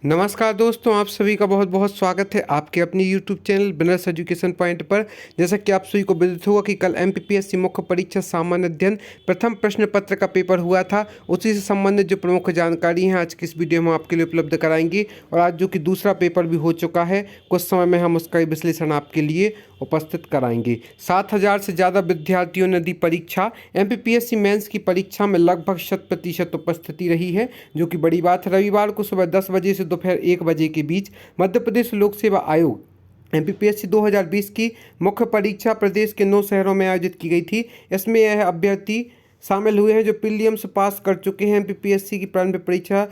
नमस्कार दोस्तों, आप सभी का बहुत बहुत स्वागत है आपके अपनी YouTube channel business education point पर। जैसा कि आप सभी को विदित होगा कि कल MPPSC मुख्य परीक्षा सामान्य अध्ययन प्रथम प्रश्न पत्र का पेपर हुआ था। उसी से संबंधित जो प्रमुख जानकारी है आज की इस वीडियो में आपके लिए उपलब्ध कराएंगे। और आज जो कि दूसरा पेपर भी हो चुका है, कुछ समय में हम उसका विश्लेषण आपके लिए उपस्थित कराएंगे। 7,000 से ज़्यादा विद्यार्थियों ने दी परीक्षा। MPPSC मेंस की परीक्षा में लगभग 100% उपस्थिति रही है, जो कि बड़ी बात है। रविवार को सुबह 10 बजे से दोपहर 1 बजे के बीच मध्य प्रदेश लोक सेवा आयोग MPPSC 2020 की मुख्य परीक्षा प्रदेश के 9 शहरों में आयोजित की गई थी। इसमें यह अभ्यर्थी शामिल हुए हैं जो प्रीलिम्स पास कर चुके हैं। MPPSC की प्रारंभिक परीक्षा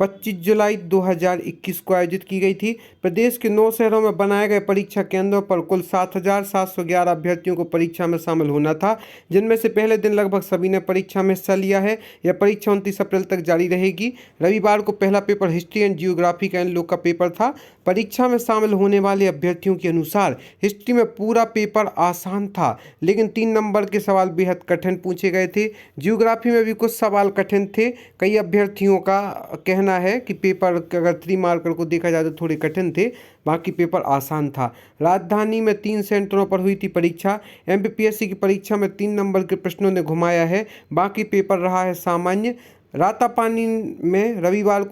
25 जुलाई 2021 को आयोजित की गई थी। प्रदेश के 9 शहरों में बनाए गए परीक्षा केंद्रों पर कुल 7,711 अभ्यर्थियों को परीक्षा में शामिल होना था, जिनमें से पहले दिन लगभग सभी ने परीक्षा में हिस्सा लिया है। यह परीक्षा 29 अप्रैल तक जारी रहेगी। रविवार को पहला पेपर हिस्ट्री एंड जियोग्राफी का इन लोग का पेपर था। परीक्षा में शामिल होने वाले अभ्यर्थियों के अनुसार हिस्ट्री में पूरा पेपर आसान था, लेकिन 3 नंबर के सवाल बेहद कठिन पूछे गए थे। जियोग्राफी में भी कुछ सवाल कठिन थे। कई अभ्यर्थियों का कहना है कि पेपर अगर 3 मार्कर को देखा जाए तो थोड़े कठिन थे, बाकी पेपर आसान था। राजधानी में 3 सेंटरों पर हुई थी परीक्षा। MPPSC की परीक्षा में 3 नंबर के प्रश्नों ने घुमाया है, बाकी पेपर रहा है सामान्य। रातापानी में रविवार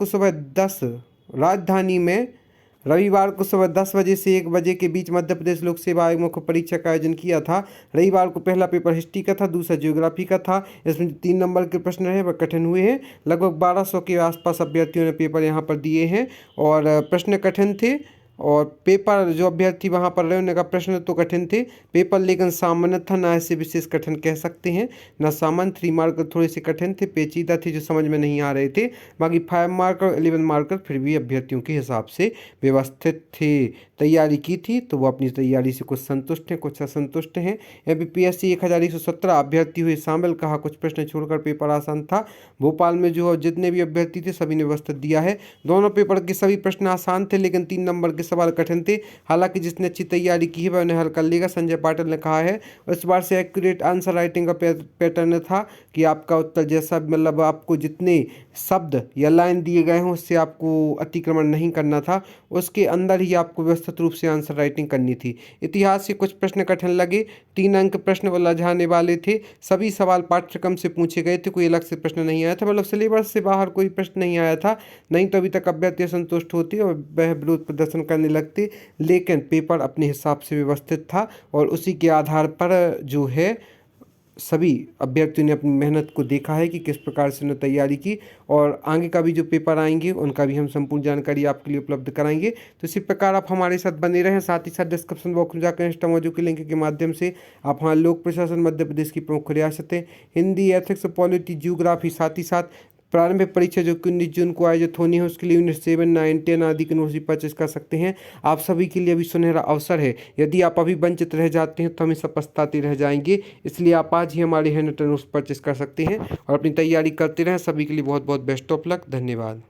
को सुबह 10 बजे से 1 बजे के बीच मध्य प्रदेश लोक सेवा आयोग मुख्य परीक्षा का आयोजन किया था। रविवार को पहला पेपर हिस्ट्री का था, दूसरा जियोग्राफी का था। इसमें 3 नंबर के प्रश्न रहे वह कठिन हुए हैं। लगभग 1200 के आसपास अभ्यर्थियों ने पेपर यहाँ पर दिए हैं और प्रश्न कठिन थे। और पेपर जो अभ्यर्थी वहाँ पर रहे उनका प्रश्न तो कठिन थे, पेपर लेकिन सामान्य था, ना ऐसे विशेष कठिन कह सकते हैं ना सामान्य। 3 मार्कर थोड़े से कठिन थे, पेचीदा थे जो समझ में नहीं आ रहे थे। बाकी 5 मार्कर 11 मार्कर फिर भी अभ्यर्थियों के हिसाब से व्यवस्थित थे। तैयारी की थी तो वो अपनी तैयारी से कुछ संतुष्ट हैं, कुछ असंतुष्ट हैं। MPPSC 1117 अभ्यर्थी हुए शामिल, कहा कुछ प्रश्न छोड़कर पेपर आसान था। भोपाल में जो जितने भी अभ्यर्थी थे सभी ने व्यवस्थित दिया है। दोनों पेपर के सभी प्रश्न आसान थे, लेकिन 3 नंबर के सवाल कठिन थे। हालांकि जिसने अच्छी तैयारी की है वह उन्हें हल कर लेगा, संजय पाटिल ने कहा है। इस बार से एक्यूरेट आंसर राइटिंग का पैटर्न था कि आपका उत्तर जैसा, मतलब आपको जितने शब्द या लाइन दिए गए हों उससे आपको अतिक्रमण नहीं करना था, उसके अंदर ही आपको व्यवस्थित रूप से आंसर राइटिंग करनी थी। इतिहास से कुछ प्रश्न कठिन लगे, 3 अंक प्रश्न उलझाने वाले थे। सभी सवाल पाठ्यक्रम से पूछे गए थे, कोई अलग से प्रश्न नहीं आया था, मतलब सिलेबस से बाहर कोई प्रश्न नहीं आया था। नहीं तो अभी तक अभ्यर्थी असंतुष्ट होती और वह विरोध प्रदर्शन करने लगते, लेकिन पेपर अपने हिसाब से व्यवस्थित था और उसी के आधार पर जो है सभी अभ्यर्थियों ने अपनी मेहनत को देखा है कि किस प्रकार से उन्होंने तैयारी की। और आगे का भी जो पेपर आएंगे उनका भी हम संपूर्ण जानकारी आपके लिए उपलब्ध कराएंगे। तो इसी प्रकार आप हमारे साथ बने रहें। साथ ही साथ डिस्क्रिप्शन बॉक्स में जाकर इंस्टा मौजूद के लिंक के माध्यम से आप हमारे लोक प्रशासन मध्य प्रदेश की प्रमुख रियासतें, हिंदी, एथिक्स, पॉलिटी, जियोग्राफी, साथ ही साथ प्रारंभिक परीक्षा जो कि 19 जून को आयोजित होनी है उसके लिए यूनिट 7, 9, 10 आदि की नोट्स परचेज कर सकते हैं। आप सभी के लिए अभी सुनहरा अवसर है। यदि आप अभी वंचित रह जाते हैं तो हमेशा पछताते रह जाएंगे, इसलिए आप आज ही हमारे हैंड रिटन नोट्स परचेज कर सकते हैं और अपनी तैयारी करते रहें। सभी के लिए बहुत बहुत बेस्ट ऑफ लक। धन्यवाद।